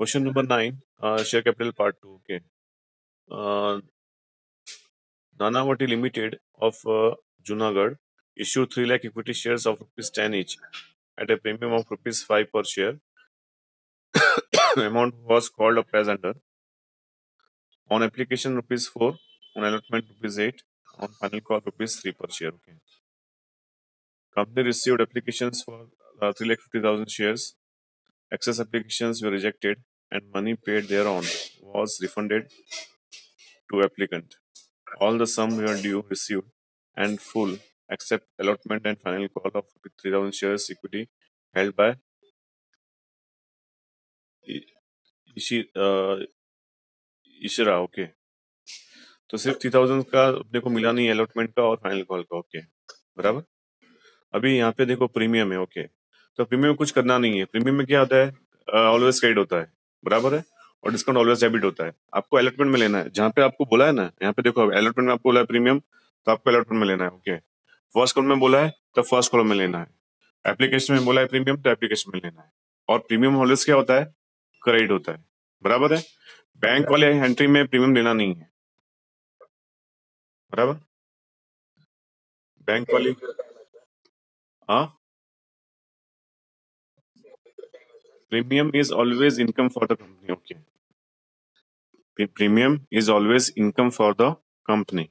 Question number 9, share capital part 2. Okay. Nanavati Limited of Junagadh issued 3 lakh equity shares of rupees 10 each at a premium of rupees 5 per share. Amount was called up as under. On application rupees 4, on allotment rupees 8, on final call rupees 3 per share. Okay. Company received applications for 3,50,000 shares. Excess applications were rejected and money paid thereon was refunded to applicant. All the sum were due received and full except allotment and final call of 3,000 shares equity held by Ishira. Okay, तो सिर्फ 3,000 का अपने को मिला नहीं, allotment का और final call का. ओके, बराबर. अभी यहाँ पे देखो प्रीमियम है. ओके, तो प्रीमियम कुछ करना नहीं है. प्रीमियम में क्या होता है? ऑलवेज क्रेडिट होता है, बराबर है, और डिस्काउंट ऑलवेज डेबिट होता है. आपको अलॉटमेंट में लेना है. जहाँ पे आपको बोला है ना, यहाँ पे देखो अलॉटमेंट में आपको बोला है प्रीमियम, तो आपको अलॉटमेंट में लेना है. ओके, फर्स्ट कॉलम में बोला है तो फर्स्ट कॉलम में लेना है. एप्लीकेशन में बोला है प्रीमियम तो एप्लीकेशन में लेना है. और प्रीमियम ऑलवेज क्या होता है? क्रेडिट होता है, बराबर है. बैंक वाले एंट्री में प्रीमियम लेना नहीं है, बराबर. बैंक वाली, हाँ, premium is always income for the company. Okay, premium is always income for the company.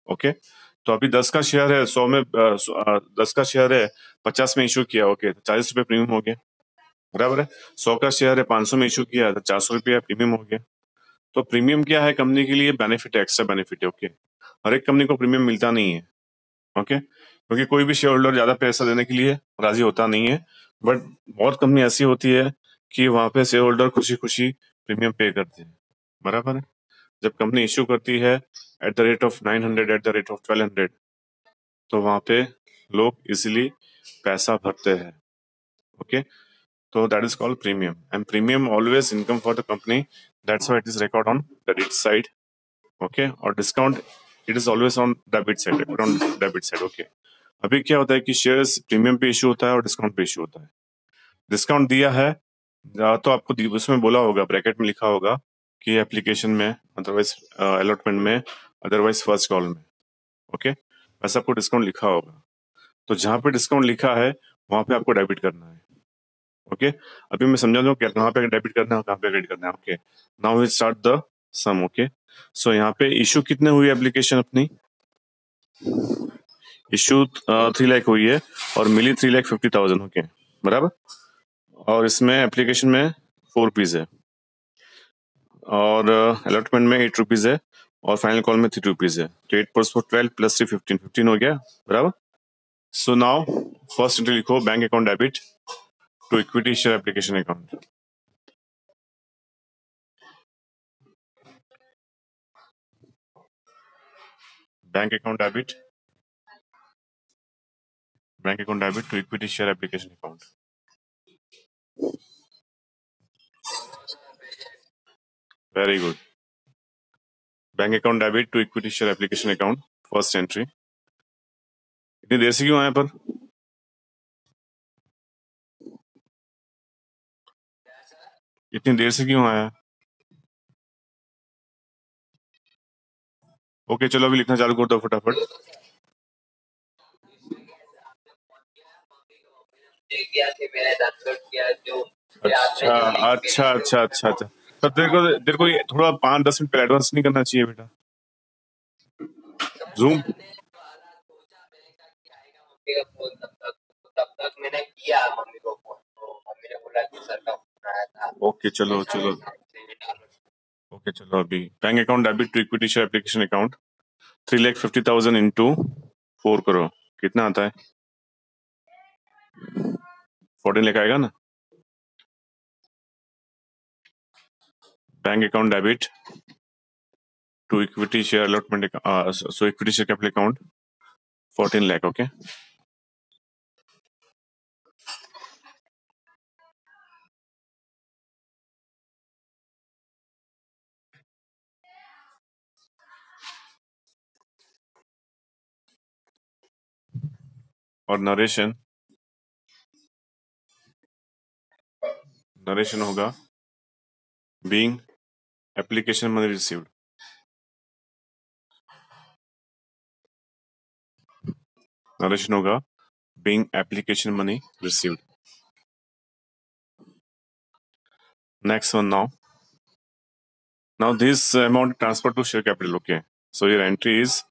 Okay, तो अभी 10 का शेयर है, 100 में 10 का शेयर है, 50 में इशू किया. ओके, तो 40 रुपए प्रीमियम हो गया, बराबर है. 100 का शेयर है, 500 में इशू किया तो 400 रुपया प्रीमियम हो गया. तो प्रीमियम क्या है? कंपनी के लिए बेनिफिट है, एक्स्ट्रा बेनिफिट है. ओके, हर एक कंपनी को प्रीमियम मिलता नहीं है. ओके, क्योंकि कोई भी शेयर होल्डर ज्यादा पैसा देने के लिए राजी होता नहीं है. बट बहुत कंपनी ऐसी होती है कि वहां पे शेयर होल्डर खुशी खुशी प्रीमियम पे करते हैं, बराबर है. जब कंपनी इश्यू करती है at the rate of 900, at the rate of 1200, तो वहां पे लोग इजिली पैसा भरते हैं. ओके, तो that is called premium, and premium always income for the company. That's why it is record on credit side. Okay, और discount it is always on debit side, on debit side. Okay, अभी क्या होता है कि shares premium पे issue होता है और डिस्काउंट पे इशू होता है. डिस्काउंट दिया है तो आपको उसमें बोला होगा, ब्रैकेट में लिखा होगा कि एप्लीकेशन में, अदरवाइज अलॉटमेंट में, अदरवाइज फर्स्ट कॉल में. ओके, वैसे आपको डिस्काउंट लिखा होगा. तो जहां पे डिस्काउंट लिखा है वहां पे आपको डेबिट करना है. ओके, अभी मैं समझा दूं कहाँ पे डेबिट करना है, कहाँ पे क्रेडिट करना है. Okay, now we start the sum. Okay, so यहाँ पे इशू कितने हुई एप्लीकेशन अपनी? इशू 3 लाख हुई है और मिली 3,50,000. ओके, बराबर. और इसमें एप्लीकेशन में 4 रुपीज है और अलॉटमेंट में 8 रुपीज है और फाइनल कॉल में 3 रुपीज है. तो 8 + 4 12 + 3 15 हो गया, बराबर. सो नाउ फर्स्ट एंट्री लिखो, bank account debit to equity share application account. Bank account debit to equity share application account. Very good. Bank account debit to equity share application account, first entry. इतनी देर से क्यों आया पर? इतनी देर से क्यों आया? ओके, चलो अभी लिखना चालू कर दो फटाफट. अच्छा अच्छा अच्छा अच्छा अच्छा, तो तेरे को ये थोड़ा 5-10 मिनट पहले एडवांस नहीं करना चाहिए बेटा? जूम. ओके, चलो चलो. ओके, चलो अभी bank account debit to equity share application account 3,50,000 into 4 करो, कितना आता है? 14 लाख आएगा ना. Bank account debit to equity share allotment, so equity share capital account 14 lakh. Okay, और नरेशन होगा being application money received. Narration होगा being application money received. Next one now. Now this amount transferred to share capital. Okay. So your entry is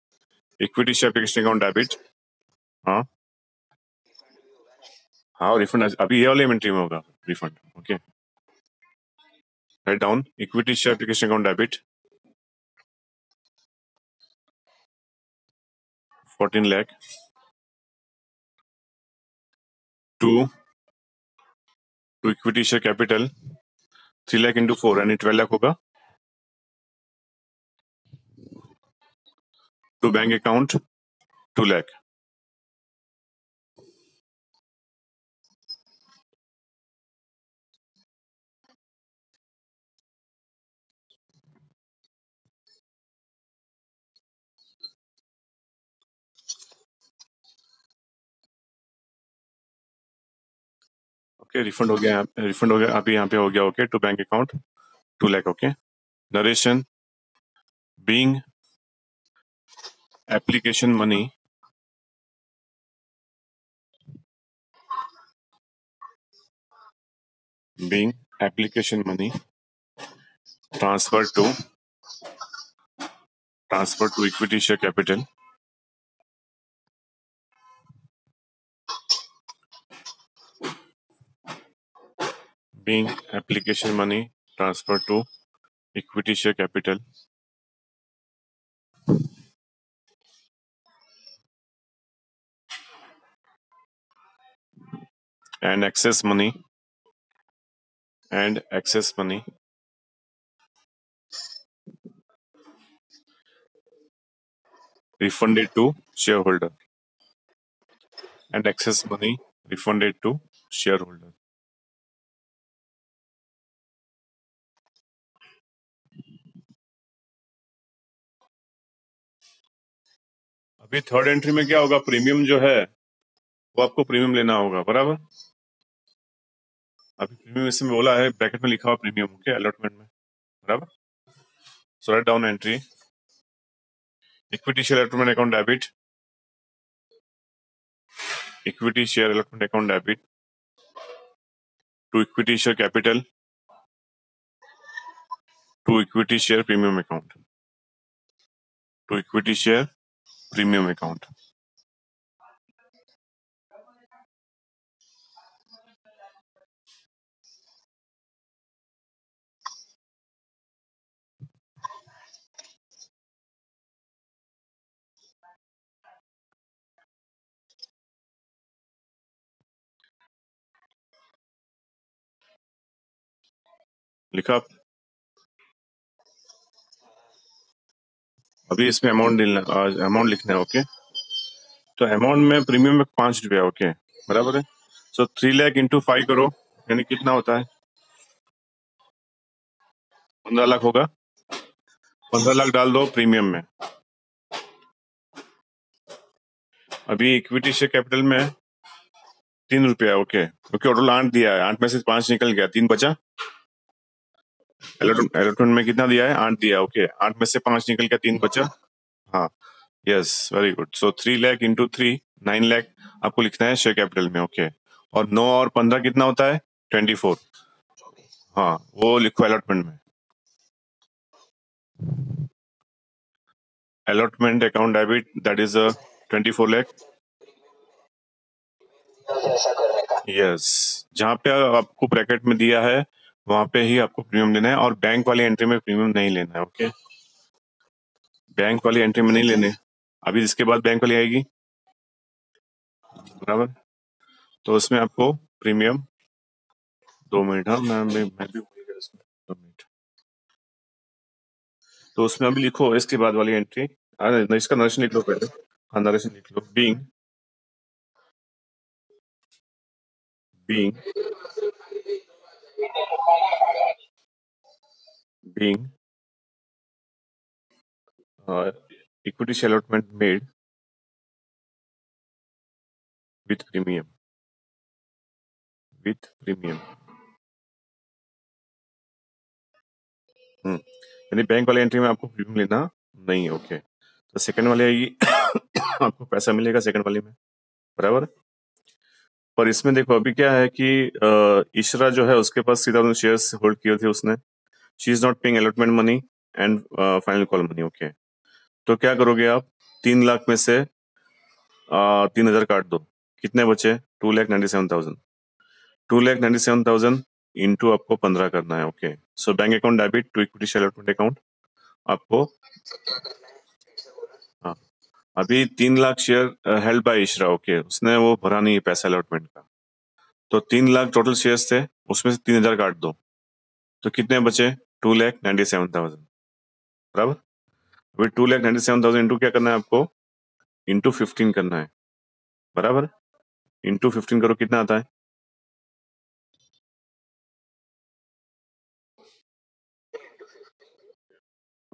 equity share application account debit. हाँ हाँ refund अभी ये वाले entry में होगा refund. Okay. Right down equity share application account debit 14 lakh to equity share capital 3 lakh into 4 यानी 12 lakh होगा to bank account 2 lakh. Okay refund हो गया अभी यहाँ पे हो गया. Okay to bank account 2 lakh. Okay narration being application money transfer to equity share capital being application money transferred to equity share capital and excess money refunded to shareholder अभी third entry में क्या होगा premium जो है वो आपको premium लेना होगा बराबर. अभी प्रीमियम इसमें बोला है ब्रैकेट में लिखा हुआ प्रीमियम. ओके अलॉटमेंट में बराबर. So right down entry equity share allotment account debit to equity share capital to equity share premium account लिखा. अभी इसमें अमाउंट लिखना है. ओके तो अमाउंट में प्रीमियम में 5 रुपया. ओके बराबर है. सो 3 लाख इंटू 5 करो यानी कितना होता है 15 लाख होगा. 15 लाख डाल दो प्रीमियम में. अभी इक्विटी शेयर कैपिटल में 3 रुपया. ओके टोटल 8 दिया है. 8 में से 5 निकल गया 3 बचा. एलोटमेंट में कितना दिया है 8 दिया. ओके 8 में से 5 निकल गया 3 बचा. हाँ यस वेरी गुड. सो 3 लाख इंटू 3 9 लाख आपको लिखना है शेयर कैपिटल में. ओके और 9 और 15 कितना होता है 24. हाँ वो लिखो अलॉटमेंट में. allotment account debit that is a 24 lakh. Yes जहाँ पे आपको ब्रैकेट में दिया है वहां पे ही आपको प्रीमियम लेना है और बैंक वाली एंट्री में प्रीमियम नहीं लेना है. ओके बैंक वाली एंट्री में नहीं लेने. अभी इसके बाद बैंक वाली आएगी बराबर. तो उसमें आपको प्रीमियम 2 मिनट. हाँ मैं भी भूल गया इसमें 2 मिनट. तो उसमें अभी लिखो इसके बाद वाली एंट्री. इसका नरेशन लिख लो पहले. हाँ नरेशन लिख लो. Being equity share allotment made with premium यानी बैंक वाले एंट्री में आपको प्रीमियम लेना नहीं है। ओके, तो सेकंड वाली आएगी आपको पैसा मिलेगा सेकंड वाली में, बराबर। पर इसमें देखो अभी क्या है कि इशरा जो है उसके पास 3000 शेयर्स होल्ड किए थे उसने। She is not paying allotment money and final call money. Okay, तो क्या करोगे आप, 3 लाख में से 3000 काट दो, कितने बचे, 2,97,000। 2,97,000 इंटू आपको 15 करना है। Okay, so bank account debit to equity share allotment account आपको, हाँ, अभी 3 lakh share held by Ishara. Okay, उसने वो भरा नहीं है पैसा अलॉटमेंट का, तो 3 लाख टोटल शेयर्स थे, उसमें से 3,000 काट दो, तो कितने बचे, 2,97,000, बराबर। अभी 2,97,000 इंटू क्या करना है आपको, इंटू 15 करना है, बराबर। इंटू 15 करो, कितना आता है,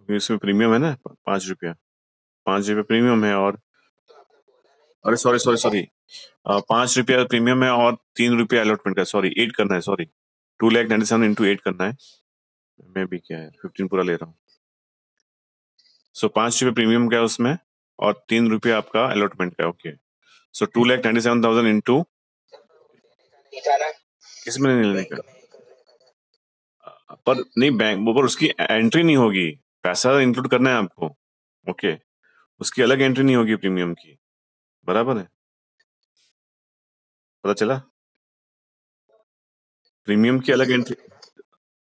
इसमें प्रीमियम है ना 5 रुपया, 5 रुपया प्रीमियम है, और अरे सॉरी सॉरी सॉरी, 5 रुपया प्रीमियम है और 3 रुपया अलॉटमेंट का, सॉरी 8 करना है, सॉरी 2,97,000 इंटू 8 करना है, मैं भी क्या है 15 पूरा ले रहा हूँ। सो 5 रुपया प्रीमियम का है उसमें, और 3 रुपया आपका अलॉटमेंट का है। ओके, सो 2,97,000 इंटू, किस में नहीं लेने का, पर नहीं बैंक वो, पर उसकी एंट्री नहीं होगी, पैसा इंक्लूड करना है आपको। ओके, उसकी अलग एंट्री नहीं होगी प्रीमियम की, बराबर है, पता चला, प्रीमियम की अलग एंट्री,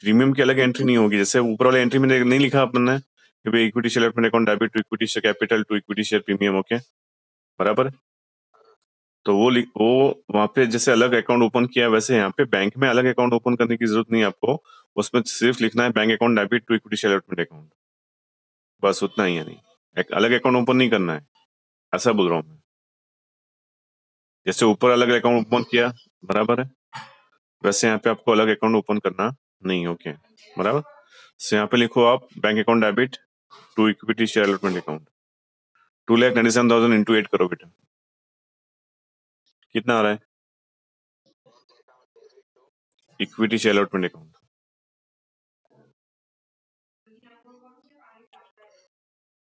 प्रीमियम की अलग एंट्री नहीं होगी, जैसे ऊपर वाले एंट्री में नहीं लिखा अपन ने कि भाई equity share allotment account debit to equity share capital to equity share premium. Okay, बराबर है? तो वो वहां पे जैसे अलग अकाउंट ओपन किया है, वैसे यहाँ पे बैंक में अलग अकाउंट ओपन करने की जरूरत नहीं है आपको, उसमें सिर्फ लिखना है bank account debit to equity share allotment account, बस उतना ही है, नहीं एक अलग अकाउंट ओपन नहीं करना है, ऐसा बोल रहा हूँ मैं। जैसे ऊपर अलग अकाउंट ओपन किया, बराबर है, वैसे यहाँ पे आपको अलग अकाउंट ओपन करना नहीं। ओके, बराबर। तो यहाँ पे लिखो आप bank account debit to equity share allotment account, 2,97,000 into 8 करो बेटा, कितना आ रहा है, equity share allotment account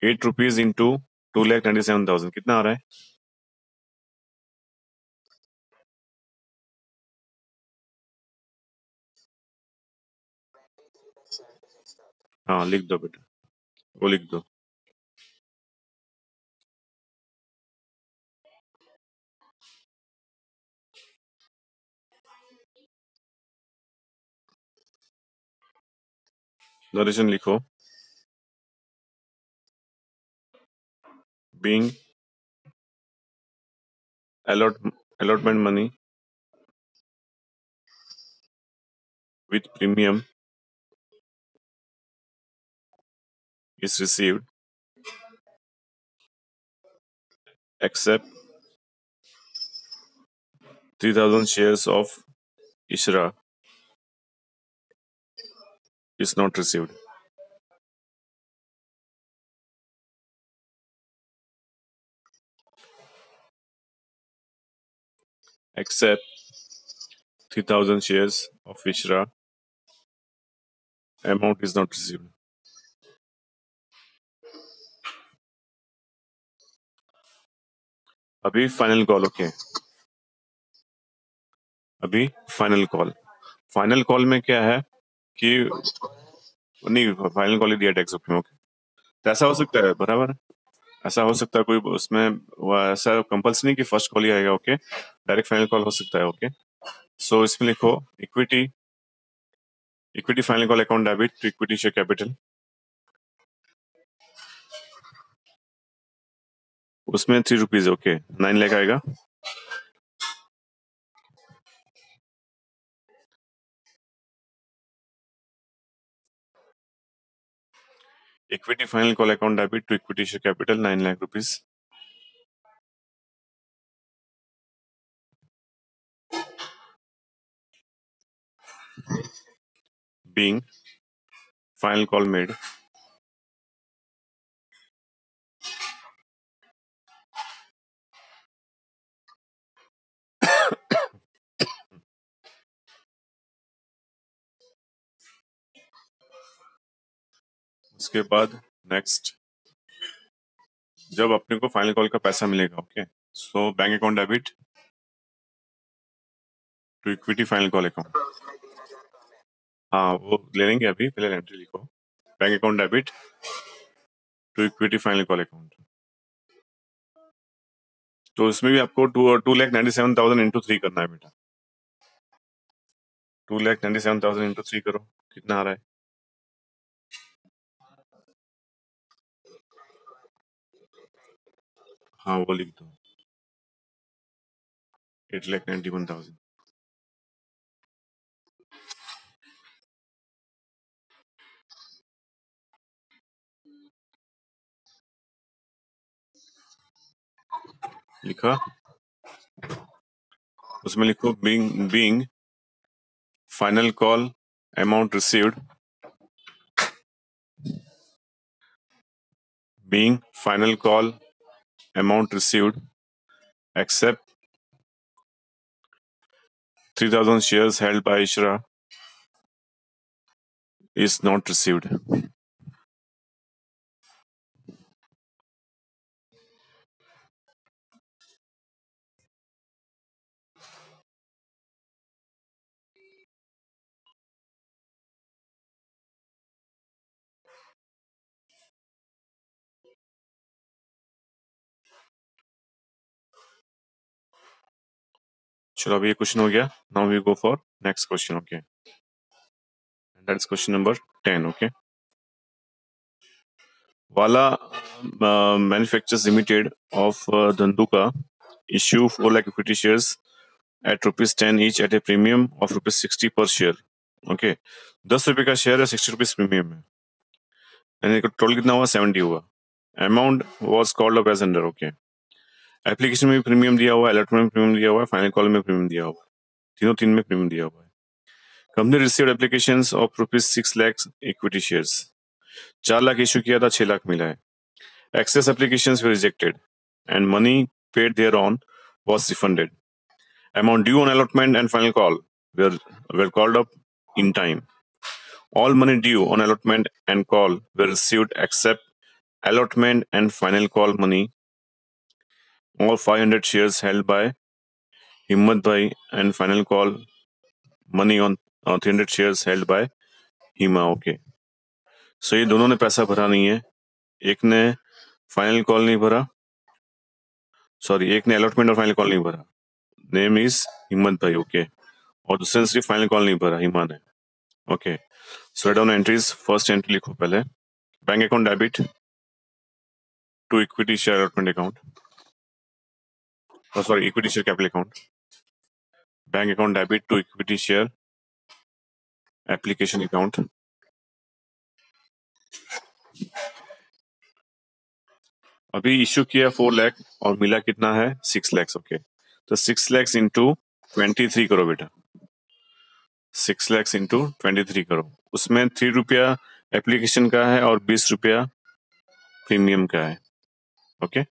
8 rupees into 2,97,000 कितना आ रहा है, हाँ लिख दो बेटा, वो लिख दो। नरेशन लिखो, being allotment money with premium is received except 3,000 shares of Ishra is not received. Except 3,000 shares of Ishra amount is not received. अभी फाइनल कॉल। ओके, अभी फाइनल कॉल में क्या है कि नहीं, फाइनल कॉल ही दिया टैक्स में। ओके, तो ऐसा हो सकता है, बराबर, ऐसा हो सकता है कोई उसमें ऐसा कंपल्सरी नहीं कि फर्स्ट कॉल ही आएगा। ओके, डायरेक्ट फाइनल कॉल हो सकता है। ओके, सो इसमें लिखो equity final call account debit to equity share capital, उसमें 3 रुपीज। ओके, 9 लाख आएगा। Equity final call account debit to equity share capital 9 lakh rupees, being final call made उसके बाद next जब अपने को फाइनल कॉल का पैसा मिलेगा, okay, so bank account debit to equity final call account. हाँ वो ले लेंगे, अभी पहले एंट्री लिखो, bank account debit to equity final call account. तो इसमें भी आपको 2,97,000 इंटू 3 करना है बेटा। 2,97,000 इंटू 3 करो, कितना आ रहा है? हाँ वो लिख दो, 8,91,000। लिखा, उसमें लिखो being final call amount received, being final call amount received except 3,000 shares held by Ishra is not received. चलो अभी ये क्वेश्चन हो गया. Now we go for next question. Okay, and that's question number 10. Okay, Wala Manufacturers Limited of Dhanduka issue 4 lakh equity shares at ₹10 each at a premium of ₹60 per share. Okay, 10 रुपए का share है, 60 rupees premium है, यानी total कितना हुआ? 70 हुआ. Amount was called up as under. Okay, application में भी प्रीमियम दिया हुआ है, अलॉटमेंट में प्रीमियम दिया हुआ है, फाइनल कॉल में प्रीमियम दिया हुआ है, तीनों तीन में प्रीमियम दिया हुआ है. Company received applications of ₹6 lakh equity shares. 4 lakh issue किया था, 6 लाख मिला है. Excess applications were rejected and money paid thereon was refunded. Amount due on allotment and final call were called up in time. All money due on allotment and call were received except allotment and final call money. All 500 shares held by Himmat Bhai and final call money on 300 shares held by Hima. Okay. So ये दोनों ने पैसा भरा नहीं है. एक ने final call नहीं भरा, सॉरी एक ने अलॉटमेंट और फाइनल कॉल नहीं भरा, नेम इज हिम्मत भाई. ओके, और दूसरे ने सिर्फ फाइनल कॉल नहीं भरा, हिमा ने. Okay, so right down entries. First entry लिखो पहले, bank account debit to equity share allotment account, sorry equity share capital account. Bank account debit to equity share application account. अभी इश्यू किया 4 लाख और मिला कितना है? 6 लाख. ओके, तो 6 लाख इंटू 23 करो बेटा, 6 लाख इंटू 23 करो. उसमें 3 रुपया एप्लीकेशन का है और 20 रुपया प्रीमियम का है. Okay,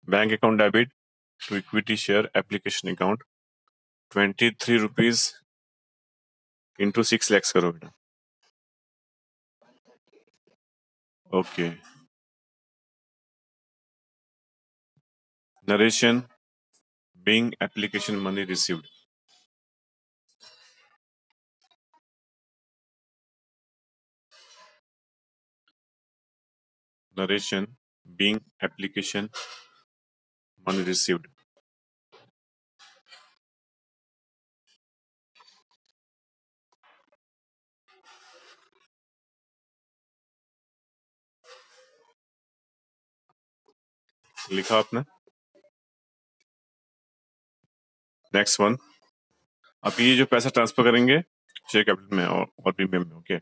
bank account debit to equity share application account 23 rupees into 6 lakhs करो बेटा. Okay, narration being application money received. Narration being application money received. लिखा आपने. नेक्स्ट वन, अब ये जो पैसा ट्रांसफर करेंगे शेयर कैपिटल में और प्रीमियम में. Okay,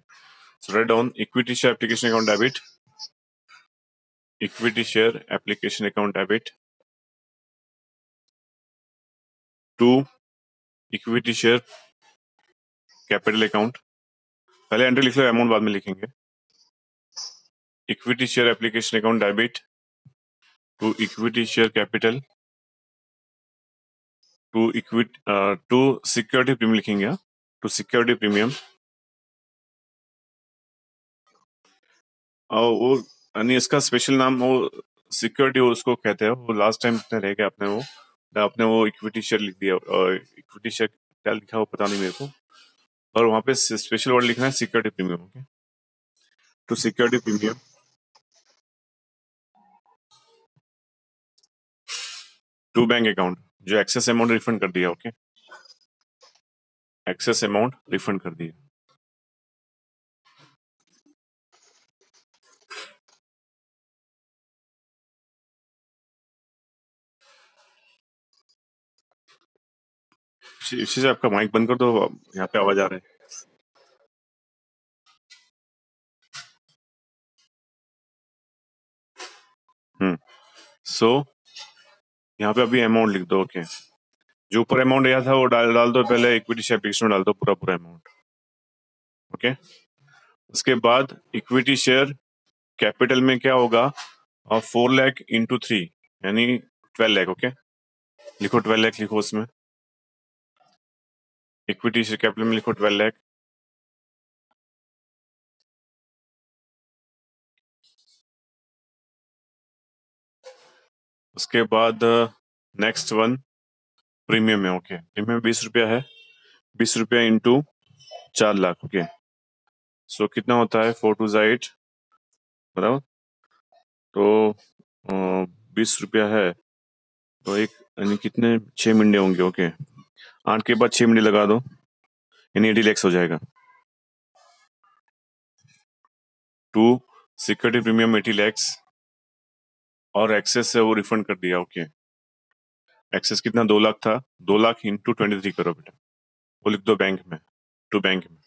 so right down equity share application account debit, equity share application account debit to equity share capital account. पहले एंट्री लिख लो, अमाउंट बाद में लिखेंगे. Equity share application account debit to equity share capital to equity to security premium लिखेंगे, to security premium. और वो यानी इसका स्पेशल नाम वो सिक्योरिटी उसको कहते हैं। वो लास्ट टाइम रह गया आपने वो इक्विटी शेयर लिख दिया, और इक्विटी शेयर क्या लिखा वो पता नहीं मेरे को, और वहां पे स्पेशल वर्ड लिखना है security premium. Okay, to security premium to bank account, जो एक्सेस अमाउंट रिफंड कर दिया। ओके, एक्सेस अमाउंट रिफंड कर दिया। इसी से आपका माइक बंद कर दो, यहाँ पे आवाज आ रहा है। सो यहाँ पे अभी अमाउंट लिख दो। ओके, जो ऊपर अमाउंट आया था वो डाल डाल दो, पहले इक्विटी शेयर एप्लीकेशन में डाल दो पूरा पूरा अमाउंट। ओके, उसके बाद इक्विटी शेयर कैपिटल में क्या होगा, और 4 लाख इंटू 3 यानी 12 लाख। ओके, लिखो 12 लाख, लिखो उसमें इक्विटी शेयर कैपिटल में लिखो 12 लाख। उसके बाद नेक्स्ट वन प्रीमियम में। ओके, प्रीमियम 20 रुपया है, 20 रुपया इंटू 4 लाख। ओके, सो कितना होता है, 4 2 8 बराबर। तो 20 रुपया है, तो एक यानी कितने 6 मिनटे होंगे। ओके, 8 के बाद 6 मिनट लगा दो, यानी 80 lakhs हो जाएगा। टू सिक्योरिटी प्रीमियम 80 lakhs, और एक्सेस से वो रिफंड कर दिया। ओके, एक्सेस कितना 2 लाख था, 2 लाख इंटू 23 करो बेटा, वो लिख दो बैंक में, टू बैंक में,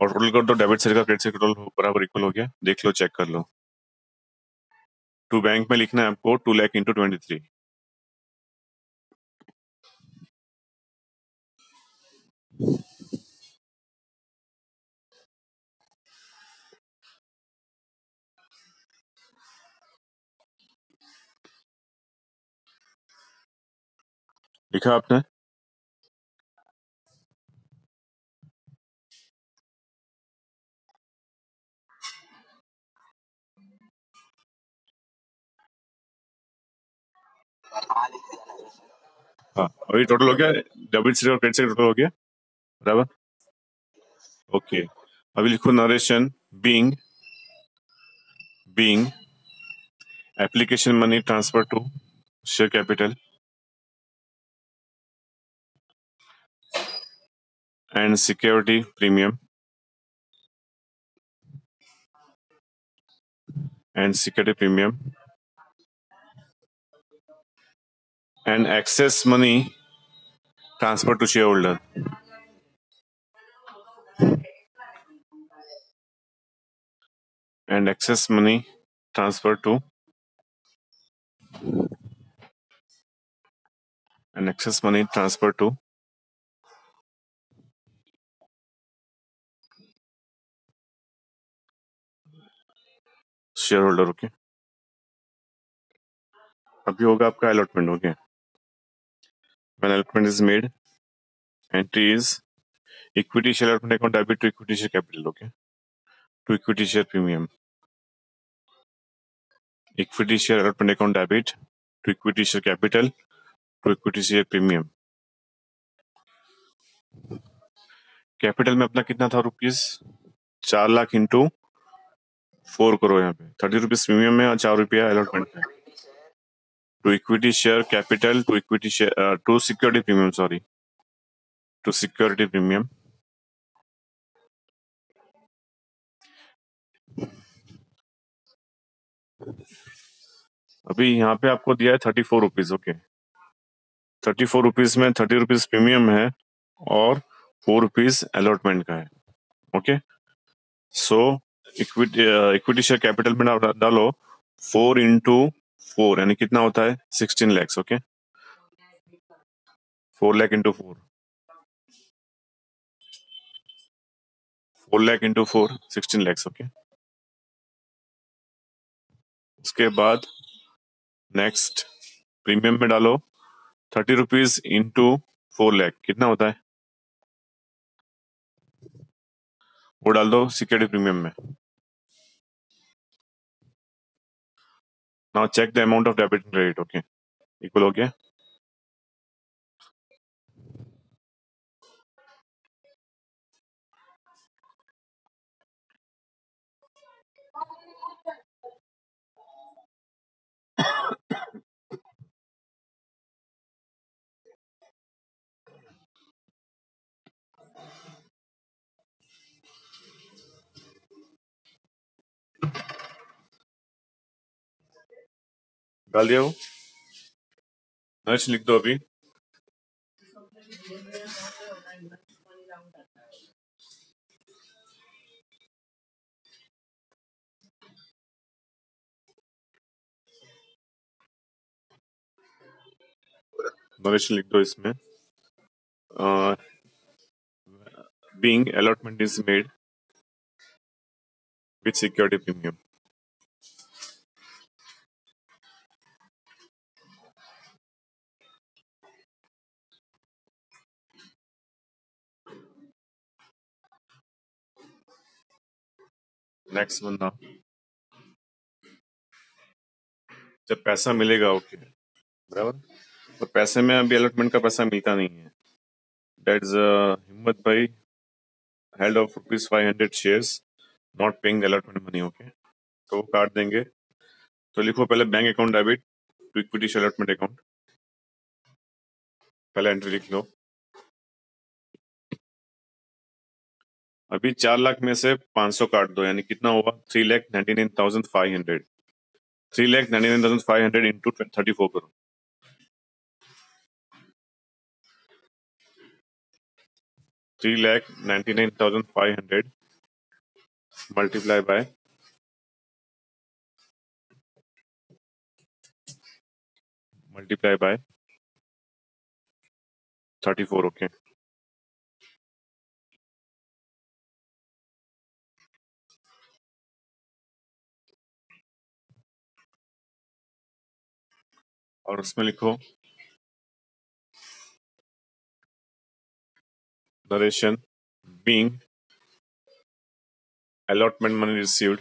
और टोटल कर दो, डेबिट साइड का क्रेडिट साइड का टोटल बराबर इक्वल हो गया। देख लो, चेक कर लो। टू बैंक में लिखना है आपको 2 लाख इंटू 23। लिखा आपने? हाँ, अभी टोटल हो गया, डेबिट साइड और क्रेडिट साइड टोटल हो गया बराबर। ओके, अभी लिखो narration being being application money transfer to share capital and security premium and security premium and excess money transfer to shareholder and excess money transfer to and excess money transfer to shareholder. Okay, अभी होगा आपका allotment. Okay, when allotment is made, entry is equity share allotment account debit to equity share capital. Okay, to equity share premium, equity share allotment account debit to equity share capital to equity share premium। Capital में अपना कितना था rupees, 4 lakh into 4 करो, यहाँ पे 30 rupees premium में और 4 रुपया अलॉटमेंट में। To equity share capital to equity share to security premium, sorry, to security premium. अभी यहाँ पे आपको दिया है 34 रुपीज। ओके, 34 रुपीज में 30 रुपीज प्रीमियम है और 4 रुपीज अलॉटमेंट का है। ओके, सो इक्विटी शेयर कैपिटल में डालो 4 इंटू 4 यानी कितना होता है 16 lakhs। Okay, 4 lakh into 4 lakh into 4 16 lakhs। Okay, उसके बाद नेक्स्ट प्रीमियम में डालो ₹30 इंटू 4 लाख कितना होता है? वो डाल दो सिक्योरिटी प्रीमियम में. Now check the amount of debit and credit. Okay, equal हो गया. डाल दिया वो. नरेश लिख दो अभी. नरेश लिख दो इसमें. Being allotment is made with security premium. Next बंदा. जब पैसा मिलेगा. ओके, बराबर. तो पैसे में अभी अलॉटमेंट का पैसा मिलता नहीं है. दैट इज हिम्मत भाई held of ₹500 shares not paying allotment money. Okay, तो वो काट देंगे. तो लिखो पहले bank account debit to equity allotment account. पहले एंट्री लिख लो. अभी 4 लाख में से 500 काट दो, यानी कितना हुआ? 3,99,500. 3,99,500 इंटू 34 करो. 3,99,500 multiply by 34. ओके, और उसमें लिखो narration being allotment money received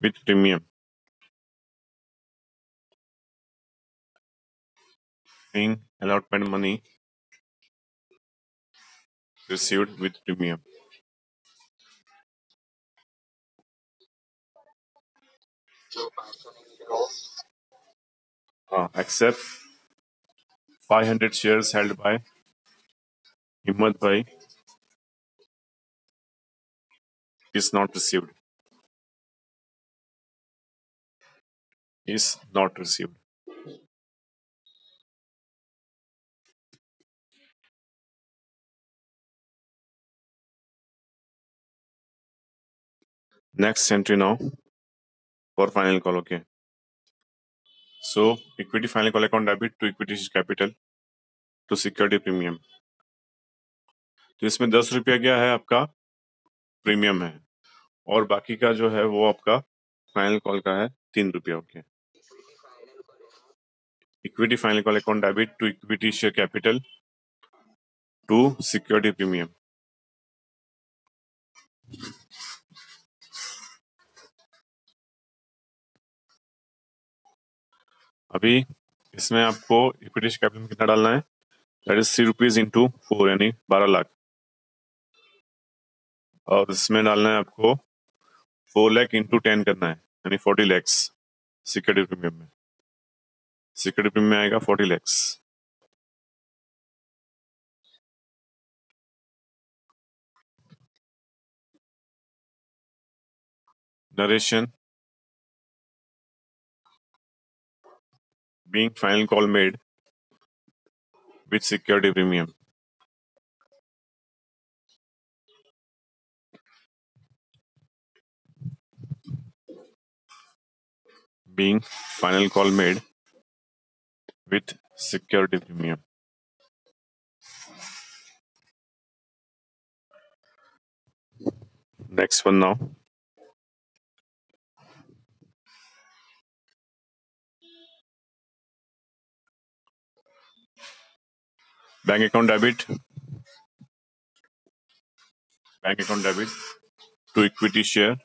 with premium. Being allotment money received with premium. Except 500 shares held by Himmat Bhai is not received. Is not received. Next entry now for final call. Okay. So equity final call account debit to equity capital to security premium. तो इसमें 10 रुपया क्या है आपका? Premium है. और बाकी का जो है वो आपका फाइनल कॉल का है 3 रुपया. Okay. Equity final call account debit to equity share capital to security premium. अभी इसमें आपको इक्विटी शेयर कैपिटल में कितना डालना है? दैट इज ₹3 इंटू 4 यानी 12 लाख. और इसमें डालना है आपको 4 लाख इंटू 10 करना है, यानी 40 लैक्स सिक्योरिटी प्रीमियम में. सिक्योरिटी प्रीमियम में आएगा 40 lakhs. Narration being final call made with security premium. Being final call made with security premium. Next one now. Bank account debit to equity share,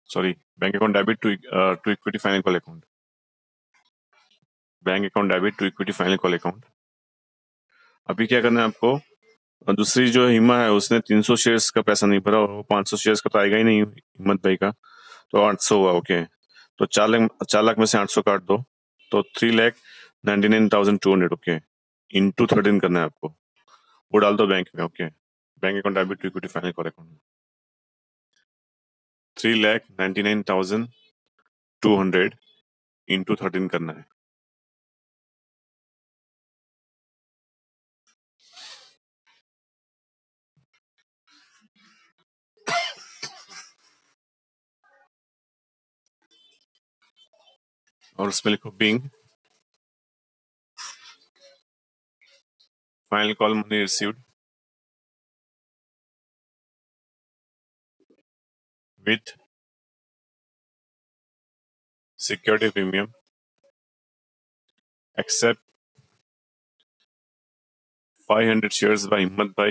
sorry, bank account debit to equity final call account, bank account debit to equity final call account. अभी क्या करना है आपको, दूसरी जो हिम्मा है उसने 300 shares का पैसा नहीं भरा और वो 500 शेयर्स का तो आएगा ही नहीं हिम्मत भाई का, तो 800 हुआ। ओके, तो 4 लाख में से 800 काट दो, तो 3,99,200। ओके, इंटू 13 करना है आपको, वो डाल दो बैंक में। Okay, bank account debit to equity final call account, 3,99,200 into 13 करना है। और उसमें लिखो being final call money received with security premium except 500 shares by Himmat Bhai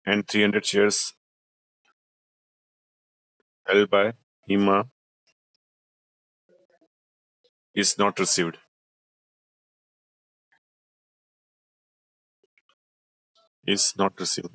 and 300 shares held by Hima is not received. Is not received.